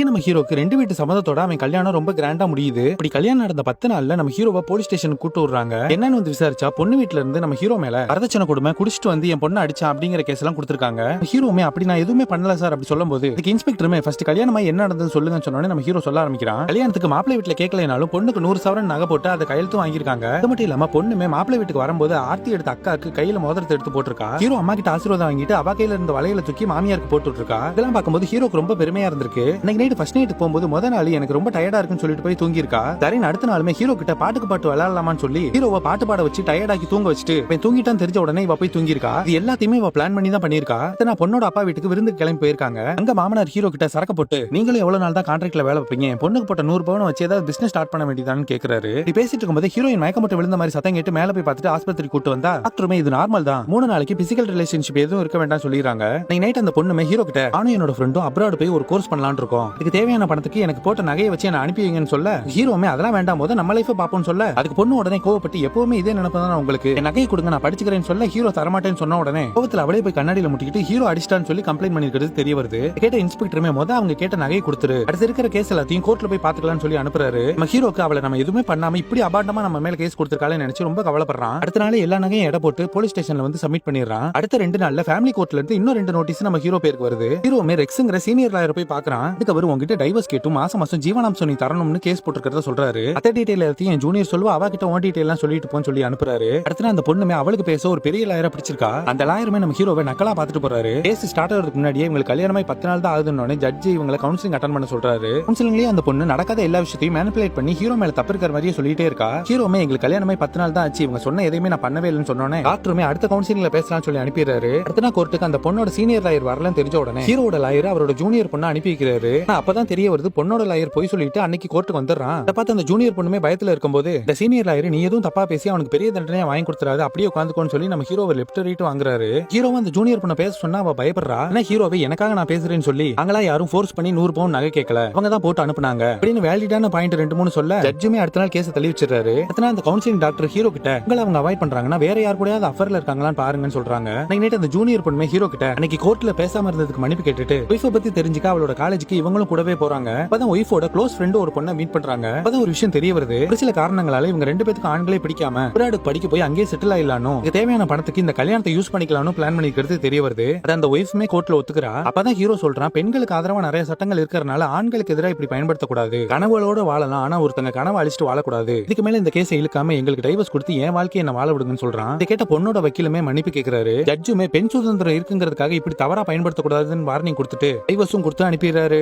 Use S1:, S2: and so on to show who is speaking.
S1: நம்ம ஹீரோக்கு 2 வீட்டு சம்மதத்தோட அவன் கல்யாணம் ரொம்ப கிராண்டா முடியுது. இப்படி கல்யாணம் நடந்த 10 நாள்ல நம்ம ஹீரோவை போலீஸ் ஸ்டேஷனுக்கு கூட்டு வர்றாங்க. என்னன்னு வந்து விசாரிச்சா பொண்ணு வீட்ல இருந்து நம்ம ஹீரோ மேல வரதட்சணை கொடுமை குடிச்சிட்டு வந்து என் பொண்ணு அடிச்சா அப்படிங்கிற கேஸ் எல்லாம் கொடுத்திருக்காங்க. ஹீரோமே அப்படி நான் எதுவுமே பண்ணல சார் அப்படி சொல்லும்போது இதுக்கு இன்ஸ்பெக்டருமே ஃபர்ஸ்ட் கல்யாணமா என்ன நடந்தது சொல்லுங்கன்னு சொன்னோனே நம்ம ஹீரோ சொல்ல ஆரம்பிக்கிறான். கல்யாணத்துக்கு மாப்பிள்ளை வீட்டுல கேட்கலனாலும் பொண்ணுக்கு 100 சவரன் நகை போட்டு அதை கையெழுத்தும் வாங்கியிருக்காங்க. அது மட்டும் இல்லாம பொண்ணுமே மாப்பிள்ளை வீட்டுக்கு வரும்போது ஆர்த்தி எடுத்த அக்காக்கு கையில மோதிரத்தை எடுத்து போட்டிருக்கா. ஹீரோ அம்மா கிட்ட ஆசீர்வாதம் வாங்கிட்டு அவ கையில இருந்த வளையல தூக்கி மாமியாருக்கு போட்டு இருக்கா. இதெல்லாம் பார்க்கும்போது ஹீரோக்கு ரொம்ப பெருமையா இருந்திருக்கு. இன்னைக்கு நைட் ஃபர்ஸ்ட் நைட் போகும்போது முத நாள் எனக்கு ரொம்ப டயர்டா இருக்குன்னு சொல்லிட்டு போய் தூங்கி இருக்கா. தரேன் அடுத்த நாளுமே ஹீரோ கிட்ட பாட்டுக்கு பாட்டு விளையாடலாமான்னு சொல்லி ஹீரோவை பாட்டு பாட வச்சு டயர்டாக்கி தூங்க வச்சுட்டு தூங்கிட்டான்னு தெரிஞ்ச உடனே இவ போய் தூங்கி இருக்கா. இது எல்லாத்தையுமே இவ பிளான் பண்ணி தான் பண்ணிருக்கா. நான் பொண்ணோட அப்பா வீட்டுக்கு விருந்துக்கு கிளம்பி போயிருக்காங்க. அங்க மாமனார் ஹீரோ கிட்ட சரக்கு போட்டு நீங்களும் எவ்வளவு நாள் தான் கான்ட்ராக்ட்ல வேலை வைப்பீங்க, பொண்ணுக்கு போட்ட 100 பவுன் வச்சு ஏதாவது பிசினஸ் ஸ்டார்ட் பண்ண வேண்டியதான்னு கேக்குறாரு. இப்படி பேசிட்டு இருக்கும்போது ஹீரோயின் மயக்கம் போட்டு விழுந்த மாதிரி சத்தம் கேட்டு மேல போய் பார்த்துட்டு ஆஸ்பத்திரி கூட்டு வந்தா டாக்டருமே இது நார்மல் தான், 3 நாளைக்கு பிசிக்கல் ரிலேஷன்ஷிப் எதுவும் இருக்க வேண்டாம் சொல்லிடுறாங்க. நைட் அந்த பொண்ணுமே ஹீரோ கிட்ட நானும் என்னோட ஃப்ரெண்டும் அப்ராட் போய் ஒரு கோர்ஸ் பண்ணலாம்னு இருக்கோம், இதுக்கு தேவையான பணத்துக்கு எனக்கு போட்ட நகையை வச்சு என்ன அனுப்பி வைங்கன்னு சொல்ல ஹீரோமே அதெல்லாம் வேண்டாம் போது நம்ம லைஃப் பாப்போம்னு சொல்ல அதுக்கு பொண்ணு உடனே கோவப்பட்டு எப்பவுமே இதே நினைப்பதான் உங்களுக்கு நகையை கொடுங்க நான் படிச்சுக்கிறேன்னு சொல்ல ஹீரோ தரமாட்டேன்னு சொன்ன உடனே கோவத்துல அவளே போய் கண்ணாடியில முட்டிக்கிட்டு ஹீரோ அடிச்சிட்டான்னு சொல்லி கம்ப்ளைண்ட் பண்ணிருக்கிறது தெரிய வருது. கேட்ட இன்ஸ்பெக்டருமே அவங்க கேட்ட நகையை கொடுத்துரு, அடுத்து இருக்கிற கேஸ் எல்லாத்தையும் கோர்ட்ல போய் பாத்துக்கலாம்னு சொல்லி அனுப்புறாரு. நம்ம ஹீரோக்கு அவளை நம்ம எதுவுமே பண்ணாம இப்படி அபாண்டமா நம்ம மேல கேஸ் கொடுத்திருக்காளே நினைச்சு ரொம்ப கவலைப்படுறான். அடுத்த நாள் எல்லா நகையும் எடை போட்டு போலீஸ் ஸ்டேஷன்ல வந்து சப்மிட் பண்ணிடுறான். அடுத்த 2 நாள்ல ஃபேமிலி கோர்ட்ல இருந்து இன்னும் 2 நோட்டீஸ் நம்ம ஹீரோ பேருக்கு வருது. ஹீரோமே ரெக்ஸ்ங்கிற சீனியர் லாயர் போய் பாக்குறான். அதுக்கு அவர் உங்ககிட்ட டைவர்ஸ் கேட்டு மாசம் ஜீவனாம்சம் நீ தரணும்னு கேஸ் போட்டுருக்கிறத சொல்றாரு. அத்த டீடைல் எல்லாத்தையும் என் ஜூனியர் சொல்லுவா அவ கிட்ட ஓன் டீடைல் எல்லாம் சொல்லிட்டு போன்னு சொல்லி அனுப்புறாரு. அடுத்து அந்த பொண்ணுமே அவளுக்கு பேச ஒரு பெரிய லாயரை பிடிச்சிருக்கா. அந்த லாயருமே நம்ம ஹீரோவை நக்கலா பாத்துட்டு போறாரு. கேஸ் ஸ்டார்ட் ஆகிறதுக்கு முன்னாடியே இவங்களுக்கு கல்யாணமாய் 10 நாள் தான் ஆகுதுன்னு ஜட்ஜி இவங்களை கவுன்சிலிங் அட்டன் பண்ண சொல்றாரு. கவுன்சிலிங்லயே அந்த பொண்ணு நடக்காத எல்லா விஷயத்தையும் மேனிபுலேட் பண்ணி ஹீரோ மேல தப்பு இருக்கிற மாதிரியே சொல்லிட்டே இருக்கா. ஹீரோமே எங்களுக்கு கல்யாணமாய் 10 நாள் தான் ஆச்சு, இவங்க சொன்ன எதையுமே நான் பண்ணவே இல்லைன்னு சொன்னோன்னே டாக்டருமே அடுத்த கவுன்சிலிங்ல பேசலாம்னு சொல்லி அனுப்பிடுறாரு. அடுத்த கோர்ட்டுக்கு அந்த பொண்ணோட சீனியர் லாயர் வரலன்னு தெரிஞ்ச உடனே ஹீரோட லாயர் அவரோட ஜூனியர் பொண்ணை அனுப்பி வைக்கிறாரு. அப்பதான் தெரிய வருது பொண்ணோட லாயர் போய் சொல்லிட்டு அன்னைக்கு கோர்ட்டுக்கு வந்துடுறான். அதை பார்த்து அந்த ஜூனியர் பொண்ணுமே பயத்துல இருக்கும்போது இந்த சீனியர் லாயர் நீ எதுவும் தப்பா பேசி அவனுக்கு பெரிய தண்டனையா வாங்கி கொடுத்துறாரு, அப்படியே உட்காந்துக்கோன்னு சொல்லி நம்ம ஹீரோவை லெஃப்ட் ரைட் வாங்குறாரு. ஹீரோ அந்த ஜூனியர் பொண்ணை பேச சொன்னா அவ பயப்படுறா. ஆனா ஹீரோவை எனக்காக நான் பேசுறேன்னு சொல்லி அங்களா யாரும் ஃபோர்ஸ் பண்ணி 100 பவுன் நகை கேட்கல, அவங்க தான் போட்டு அனுப்புனாங்க அப்படின்னு வேலிடான பாயிண்ட் 2-3 சொல்ல ஜட்ஜுமே அடுத்த நாள் கேஸை தள்ளி வச்சிருக்காரு. அடுத்த நாள் அந்த கவுன்சிலிங் டாக்டர் ஹீரோ கிட்ட உங்களை அவங்க அவாய்ட் பண்றாங்கன்னா வேற யார் கூடயாவது அஃபர்ல இருக்காங்களான்னு பாருங்கன்னு சொல்றாங்க. நைட் அந்த ஜூனியர் பொண்ணுமே ஹீரோ கிட்ட அன்னைக்கு கோர்ட்ல பேசாம இருந்ததுக்கு மன்னிப்பு கேட்டுட்டு ஒய்ஃபை பத்தி தெரிஞ்சுக்க அவளோட காலேஜுக்கு இவங்களும் கூடவே போறாங்க. அப்பதான் ஒய்ஃபோட க்ளோஸ் ஃப்ரெண்ட் ஒரு பொண்ணை மீட் பண்றாங்க. அப்பதான் ஒரு விஷயம் தெரிய வருது. ஒரு சில காரணங்களால இவங்க 2 பேருக்கு ஆண்களே பிடிக்காம பிராடுக்கு படிக்க போய் அங்கேயே செட்டில் ஆயிடலானும் தேவையான பணத்துக்கு இந்த கல்யாணத்தை யூஸ் பண்ணிக்கலாம்னு பிளான் பண்ணிக்கிறது தெரிய வருது. அந்த ஒய்ஃப்மே கோர்ட்ல ஒத்துக்கிறா. அப்பதான் ஹீரோ சொல்றான் பெண்களுக்கு ஆதரவா நிறைய சட்டங்கள் இருக்கிறனால ஆண்களுக்கு எதிராக இப்படி பயன்படுத்தக்கூடாது, கனவுகளோட வாழலாம் ஆனா ஒருத்தங்க கனவு அழிச்சிட்டு வாழக்கூடாது, இதுக்கு மேல இந்த கேஸை இழுக்காம எங்களுக்கு டைவர்ஸ் கொடுத்து என் வாழ்க்கையை என்ன வாழ விடுங்கன்னு சொல்றான். இதை கேட்ட பொண்ணோட வக்கீலுமே மன்னிப்பு கேட்கிறாரு. ஜட்ஜுமே பெண் சுதந்திரம் இருக்குங்கிறதுக்காக இப்படி தவறா பயன்படுத்தக்கூடாதுன்னு வார்னிங் கொடுத்துட்டு டைவர்ஸும் கொடுத்து அனுப்பிடுறாரு.